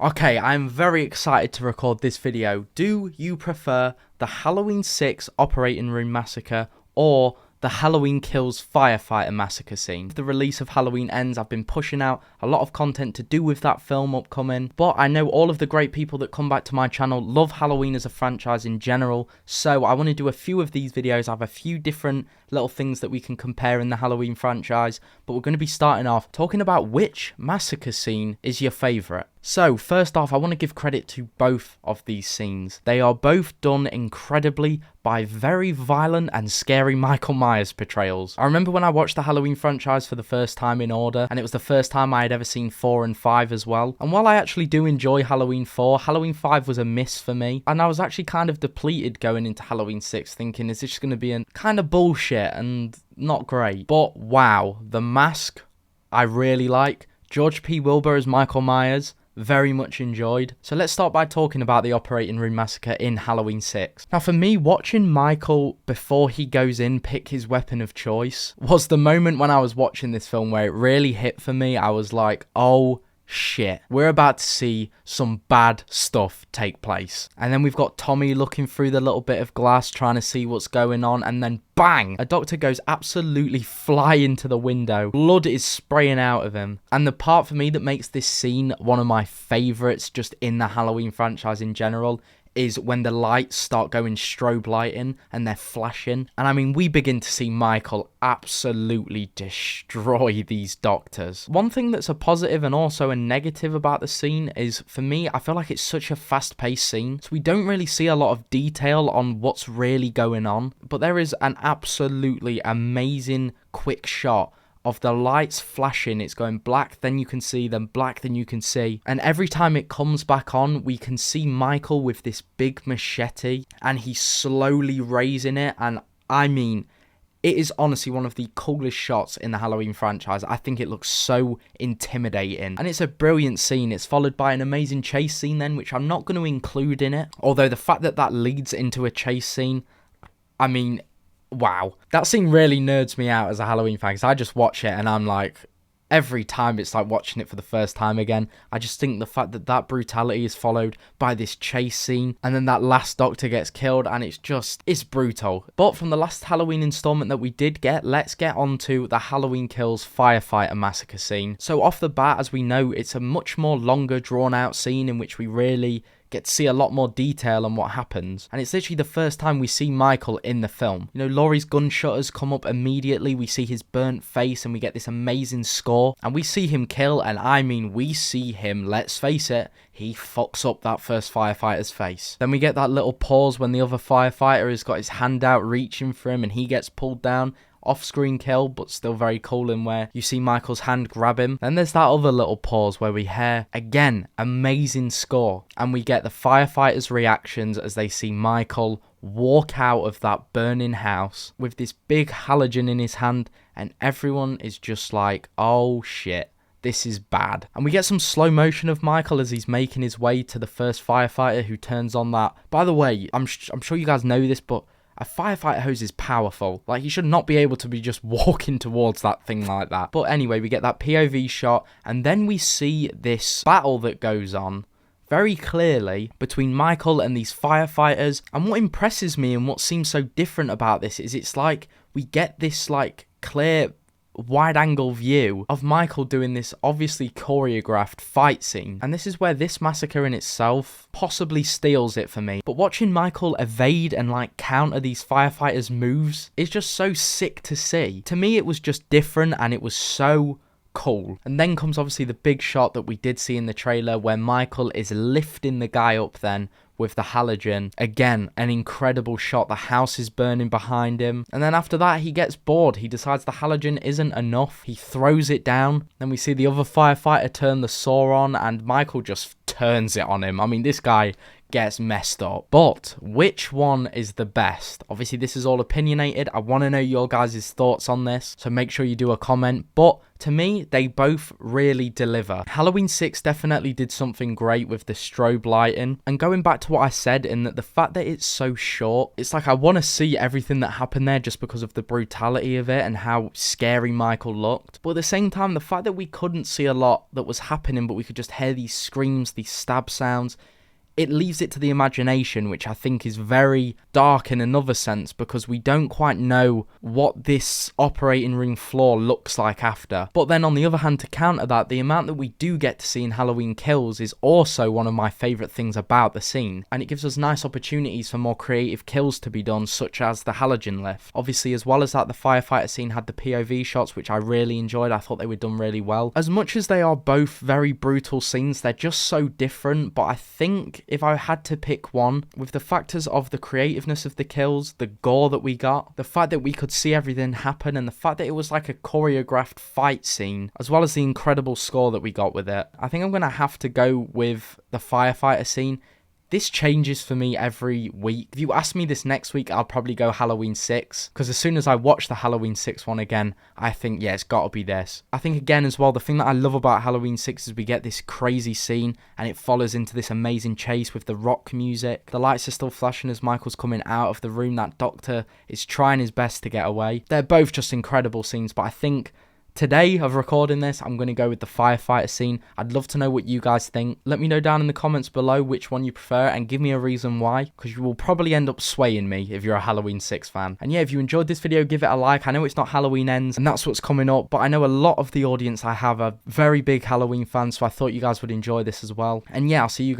Okay, I'm very excited to record this video. Do you prefer the Halloween 6 Operating Room Massacre or the Halloween Kills Firefighter Massacre scene? The release of Halloween Ends, I've been pushing out a lot of content to do with that film upcoming, but I know all of the great people that come back to my channel love Halloween as a franchise in general, so I want to do a few of these videos. I have a few different little things that we can compare in the Halloween franchise, but we're going to be starting off talking about which massacre scene is your favourite. So, first off, I want to give credit to both of these scenes. They are both done incredibly by very violent and scary Michael Myers portrayals. I remember when I watched the Halloween franchise for the first time in order, and it was the first time I had ever seen 4 and 5 as well. And while I actually do enjoy Halloween 4, Halloween 5 was a miss for me. And I was actually kind of depleted going into Halloween 6, thinking, is this just going to be a kind of bullshit and not great? But wow, The Mask, I really like. George P. Wilbur as Michael Myers, very much enjoyed. So let's start by talking about the Operating Room Massacre in Halloween 6. Now for me, watching Michael before he goes in pick his weapon of choice was the moment when I was watching this film where it really hit for me. I was like, oh shit, we're about to see some bad stuff take place. And then we've got Tommy looking through the little bit of glass trying to see what's going on, and then bang, a doctor goes absolutely flying to the window. Blood is spraying out of him. And the part for me that makes this scene one of my favorites just in the Halloween franchise in general is when the lights start going strobe lighting and they're flashing. And I mean, we begin to see Michael absolutely destroy these doctors. One thing that's a positive and also a negative about the scene is, for me, I feel like it's such a fast-paced scene, so we don't really see a lot of detail on what's really going on. But there is an absolutely amazing quick shot of the lights flashing. It's going black, then you can see, then black, then you can see. And every time it comes back on, we can see Michael with this big machete, and he's slowly raising it. And I mean, it is honestly one of the coolest shots in the Halloween franchise. I think it looks so intimidating. And it's a brilliant scene. It's followed by an amazing chase scene then, which I'm not going to include in it. Although the fact that that leads into a chase scene, I mean, wow. That scene really nerds me out as a Halloween fan, because I just watch it and I'm like, every time it's like watching it for the first time again. I just think the fact that that brutality is followed by this chase scene, and then that last doctor gets killed, and it's brutal. But from the last Halloween installment that we did get, let's get on to the Halloween Kills Firefighter Massacre scene. So off the bat, as we know, it's a much more longer drawn out scene in which we really get to see a lot more detail on what happens. And it's literally the first time we see Michael in the film. You know, Laurie's gunshotters come up immediately. We see his burnt face and we get this amazing score. And we see him kill, and I mean, we see him, let's face it, he fucks up that first firefighter's face. Then we get that little pause when the other firefighter has got his hand out reaching for him and he gets pulled down. Off-screen kill, but still very cool, in where you see Michael's hand grab him. Then there's that other little pause where we hear, again, amazing score. And we get the firefighters' reactions as they see Michael walk out of that burning house with this big halogen in his hand. And everyone is just like, oh shit, this is bad. And we get some slow motion of Michael as he's making his way to the first firefighter who turns on that. By the way, I'm sure you guys know this, but a firefighter hose is powerful. Like, you should not be able to be just walking towards that thing like that. But anyway, we get that POV shot, and then we see this battle that goes on very clearly between Michael and these firefighters. And what impresses me and what seems so different about this is it's like we get this like clear wide-angle view of Michael doing this obviously choreographed fight scene. And this is where this massacre in itself possibly steals it for me. But watching Michael evade and like counter these firefighters' moves is just so sick to see. To me, it was just different and it was so cool. And then comes obviously the big shot that we did see in the trailer where Michael is lifting the guy up then with the halogen. Again, an incredible shot. The house is burning behind him. And then after that, he gets bored. He decides the halogen isn't enough. He throws it down. Then we see the other firefighter turn the saw on, and Michael just turns it on him. I mean, this guy gets messed up. But which one is the best? Obviously, this is all opinionated. I want to know your guys' thoughts on this, so make sure you do a comment. But to me, they both really deliver. Halloween 6 definitely did something great with the strobe lighting. And going back to what I said, in that the fact that it's so short, it's like I want to see everything that happened there just because of the brutality of it and how scary Michael looked. But at the same time, the fact that we couldn't see a lot that was happening, but we could just hear these screams, these stab sounds, it leaves it to the imagination, which I think is very dark in another sense, because we don't quite know what this operating room floor looks like after. But then on the other hand, to counter that, the amount that we do get to see in Halloween Kills is also one of my favourite things about the scene, and it gives us nice opportunities for more creative kills to be done, such as the halogen lift. Obviously, as well as that, the firefighter scene had the POV shots, which I really enjoyed. I thought they were done really well. As much as they are both very brutal scenes, they're just so different, but I think if I had to pick one, with the factors of the creativeness of the kills, the gore that we got, the fact that we could see everything happen, and the fact that it was like a choreographed fight scene, as well as the incredible score that we got with it, I think I'm going to have to go with the firefighter scene. This changes for me every week. If you ask me this next week, I'll probably go Halloween 6. Because as soon as I watch the Halloween 6 one again, I think, yeah, it's got to be this. I think, again, as well, the thing that I love about Halloween 6 is we get this crazy scene, and it follows into this amazing chase with the rock music. The lights are still flashing as Michael's coming out of the room. That doctor is trying his best to get away. They're both just incredible scenes, but I think today of recording this, I'm going to go with the firefighter scene. I'd love to know what you guys think. Let me know down in the comments below which one you prefer, and give me a reason why, because you will probably end up swaying me if you're a Halloween 6 fan. And yeah, if you enjoyed this video, give it a like. I know it's not Halloween Ends, and that's what's coming up, but I know a lot of the audience I have are very big Halloween fans, so I thought you guys would enjoy this as well. And yeah, I'll see you guys